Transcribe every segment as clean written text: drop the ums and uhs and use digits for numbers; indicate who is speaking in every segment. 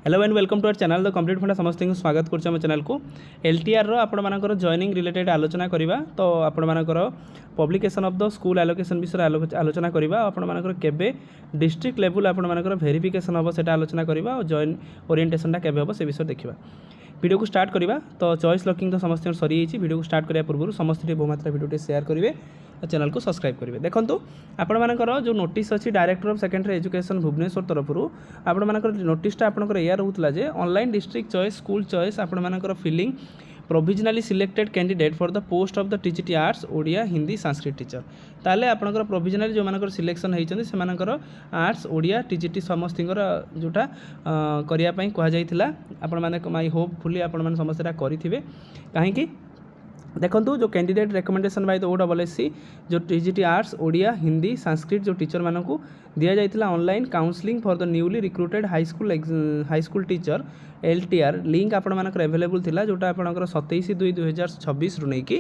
Speaker 1: Hello and welcome to our channel the complete funda समस्त को स्वागत करछे हम चैनल को एलटीआर रो आपण मानकर जॉइनिंग रिलेटेड आलोचना करबा तो आपण मानकर publication of the school allocation विषय आलोचना करबा आपण मानकर केबे डिस्ट्रिक्ट लेवल आपण मानकर वेरिफिकेशन होबो सेटा आलोचना करबा और जॉइन ओरिएंटेशनटा केबे होबो से विषय देखिबा। वीडियो को स्टार्ट करबा तो चॉइस लॉकिंग तो समस्त सरी जाइए। वीडियो को स्टार्ट करिया पूर्व समस्त बहुमात्रा वीडियो शेयर करेंगे चैनल को सब्सक्राइब करेंगे। देखो आपण मानकर जो नोटिस अच्छी director of secondary education Bhubaneswar तरफ आपण मानकर नोटिसटा आपनकर या रहउतला जे online district choice school choice आपण मानकर filling provisionally selected candidate for the post of the TGT arts Odia Hindi Sanskrit teacher ताले आपनकर प्रोविजनली जो मानकर सिलेक्शन होइचंदी से मानकर आर्ट्स ओडिया टीजीटी समस्तिंगर जोटा करिया पई कहा जाइथिला आपण माने माय होपफुली आपण माने समस्तरा करिथिबे काहेकि देखो जो candidate recommendation by the OWSC जो टीजीटी आर्ट्स ओडिया हिंदी संस्कृत जो टीचर मानक दि जाइथिला online counselling for the newly recruited high school teacher LTR link आपण मानकर अवेलेबल थिला जोटा आपनकर 27/2/2026 रु नेकी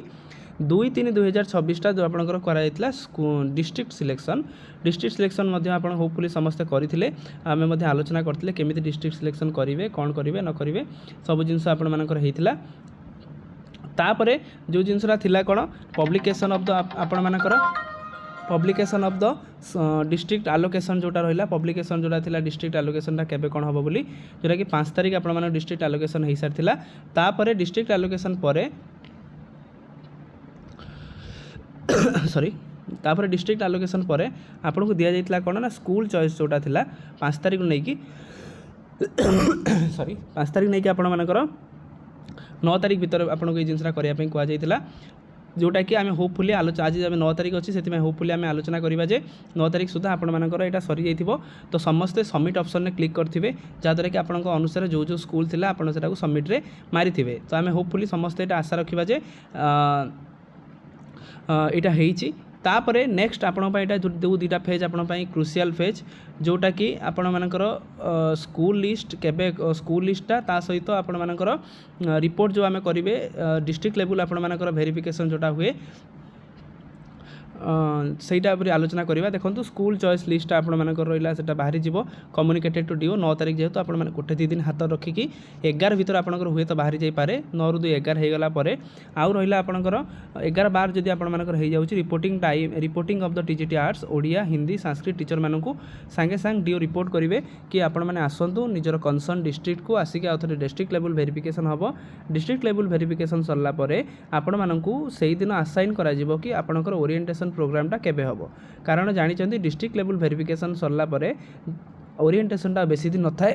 Speaker 1: 2/3/2026 जो आपनकर करा जाइथिला डिस्ट्रिक्ट सिलेक्शन मध्ये आपण होपफुली समस्त करथिले आमे मध्ये आलोचना करथिले केमिति डिस्ट्रिक्ट सिलेक्शन करिवे कोन करिवे न करिवे सब जिंस आपण मानकर हेतिला तापरे जो जिनसरा थिला कोन पब्लिकेशन ऑफ द आपण मानकर publication of the district allocation जोटा रहिला पब्लिकेशन जोटा थिला डिस्ट्रिक्ट आलोकेशनटा केबे कोन हबो बोली जोटा कि 5 तारिख आपण माने डिस्ट्रिक्ट आलोकेशन हेई सारथिला तापरे डिस्ट्रिक्ट आलोकेशन परे सॉरी तापर डिस्ट्रिक्ट आलोकेशन पर आपन को दिया जाइतला कोन ना स्कूल चॉइस जोटा थिला 5 तारिख नै कि सॉरी 5 तारिख नै कि आपण मानकर 9 तारिख भीतर आपन को जिनसरा करिया पई कहा जाइतला जोटा कि आम होपफुली आलोचना आज 9 तारिख अच्छी से होपफुली आम आलोचना करवा जे 9 तारिख सुधा आपण मानकर एटा सरी जाइथिबो तो समस्ते सबमिट ऑप्शन में क्लिक करथिबे जहाँद्वारा कि आपन अनुसार जो जो स्कूल थिला आपण सेटा को सबमिट रे मारिथिबे तो आम होपफुली समस्ते एटा आशा रखिबा जे एटा हेइची तापरे नेक्स्ट आपण पई एटा दो दुटा फेज आपण पई क्रुशियल फेज जोटा कि आपण मानकर स्कूल लिस्ट केबे स्कूल लिस्टटा ता सहित आपण मानकर रिपोर्ट जो आमे करिवे डिस्ट्रिक्ट लेवल आपण मानकर वेरिफिकेशन जोटा हुए सहीटा पर आलोचना करवा। देखो स्कूल चॉइस लिस्ट आपण मानकर रहिला सेटा बाहरी जीवो कम्युनिकेटेड टू डीओ 9 तारिख जेहेतु आपण माने गोटे 2 दिन हाथ रखिकी 11 भीतर आपनकर हुए तो बाहरी जाई पारे 9 रु 2 11 हे गला परे आउ रहिला आपनकर 11/12 जदी आपण मानकर हे जाउची reporting time reporting of the TGT arts Odia Hindi Sanskrit teacher मानकू संगे संग डीओ रिपोर्ट करिवे कि आपण माने आसंतु निजर कंसर्न डिस्ट्रिक्ट को आसिक आउथरे डिस्ट्रिक्ट लेवल वेरिफिकेशन हबो डिस्ट्रिक्ट लेवल वेरिफिकेशन सरला परे आपण मानकू सेही दिन असाइन करा जिवो कि आपनकर ओरिएंटेशन प्रोग्रामटा केबे हबो कारण जानिचंदी डिस्ट्रिक्ट लेवल वेरिफिकेशन सरला परे ओरिएंटेशनटा बेसी दिन न थाए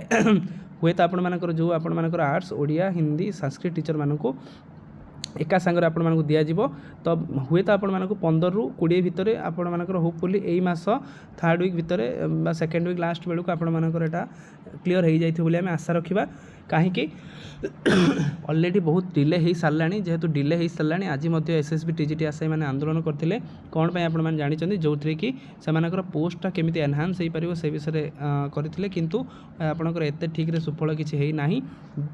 Speaker 1: हुए तो आपण मानकर जो आपण मानकर आर्ट्स ओडिया हिंदी संस्कृत टीचर मानकू एका सांगरे आपण मानकू दिया जिवो तो हुए तो आपण मानकू 15 रु 20 भितरे आपण मानकर होपफुली एई मास थर्ड वीक भितरे बा सेकंड वीक लास्ट बेलू आपण मानकर एटा क्लियर हो जाइथि बोली आमे आशा रखिबा कहीं ऑलरेडी बहुत डिले हो सारा जेहेतु डिले हो सारा आज एसएसबी टीजीटी आशायी मैंने आंदोलन करते कौन पर आपण मैंने जानते जो थे कि से पोस्टा केमी एनहांस हो पार से विषय करते किंतु आपंकर एत ठीक रे सुफल किसी ना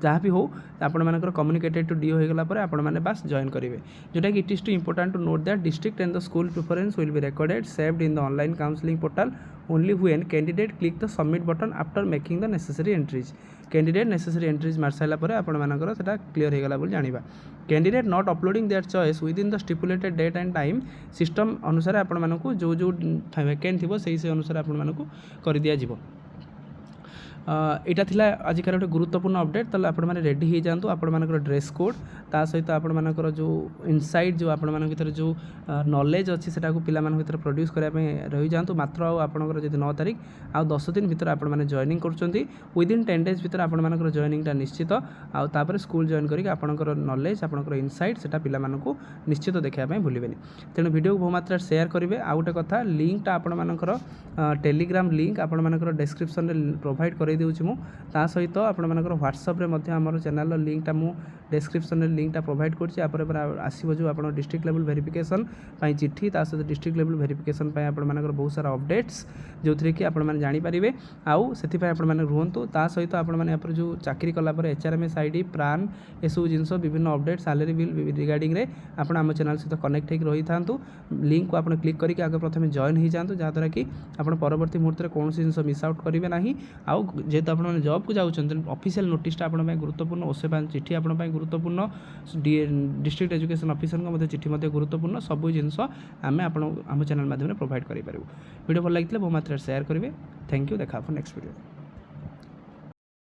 Speaker 1: जहाँ भी हो आपर कम्युनिकेटेड टू डीओ होगा पर आपण मैंने बास जॉइन करेंगे जोटा कि it is too important to note that district and the school preference will be recorded saved in the online counselling portal only when candidate click the submit button after making the necessary entries candidate necessary entries मार सारा पर आपण मानकर सेटा clear होगा बोली जानिबा candidate not uploading their choice within the stipulated date and time system अनुसार आपण मानकू जो जो वैकेंट थिबो सेही से अनुसार आपण मानकू कर दिया जिवो यहाँ थिला आजिकार गोटे गुरुत्वपूर्ण अपडेट ताले आपण माने रेडी हो जातु आपण मानकर ड्रेस कोड ता सहित आपण मानकर जो इनसाइट जो आपण मानक भीतर जो नॉलेज अच्छी सेटा को पिला मान भीतर प्रोड्यूस करबा पे रही जातु मात्र आपनकर जदि 9 तारिख आ 10 दिन भीतर आपण माने जॉइनिंग करचंती विदिन 10 डेज भीतर आपण मानकर जॉइनिंगटा निश्चित आ तापर स्कूल जॉइन करिक आपनकर नॉलेज आपनकर इनसाइट सेटा पिला मानकू निश्चित देखा पे भूलिबेनी तेणु वीडियो को बहुमात्रा शेयर करेंगे आउ गोटे कथा लिंकटा आपण मानकर टेलीग्राम लिंक आपण मानकर डिस्क्रिप्शन रे प्रोवाइड कर देउछि मु ता सहित आपण मानकर व्हाट्सएप रे मध्ये हमर चैनल लिंकटा मु डिस्क्रिप्शन में लिंकटा प्रोवाइड करछि पर आसीबो जो आपण डिस्ट्रिक्ट लेवल वेरिफिकेशन पई चिट्ठी ता सहित डिस्ट्रिक्ट लेवल वेरिफिकेशन पई आपण मानकर बहुत सारा अपडेट्स जो थी कि आपण माने जानि परिबे आउ सेति पई आपण माने रुहंतु ता सहित आपण माने पर जो चाकरी कला पर एचआरएमएस आईडी प्रान एसबू जिनस विभिन्न अपडेट सैलरी बिल रिगार्डिंग रे आपण आम चैनल सहित कनेक्ट होकर रही था लिंक को आपण क्लिक करके आगे प्रथम जॉइन हो जातु जहाँद्वारा कि आपण परवर्ती मुहूर्त में कौन जिन मिस आउट करेंगे ना आउ जेहेतु आप जॉब को जाऊँ ऑफिशियल नोटिसटा आप गुरुत्वपूर्ण ओसे चिठी आप गुरुत्वपूर्ण डिस्ट्रिक्ट एजुकेशन ऑफिसर चिठी गुरुत्वपूर्ण सब जिनस आम आम चैनल माध्यम प्रोवाइड करें वीडियो भल लगी बहु मात्रा शेयर करेंगे थैंक यू देखा नेक्स्ट वीडियो।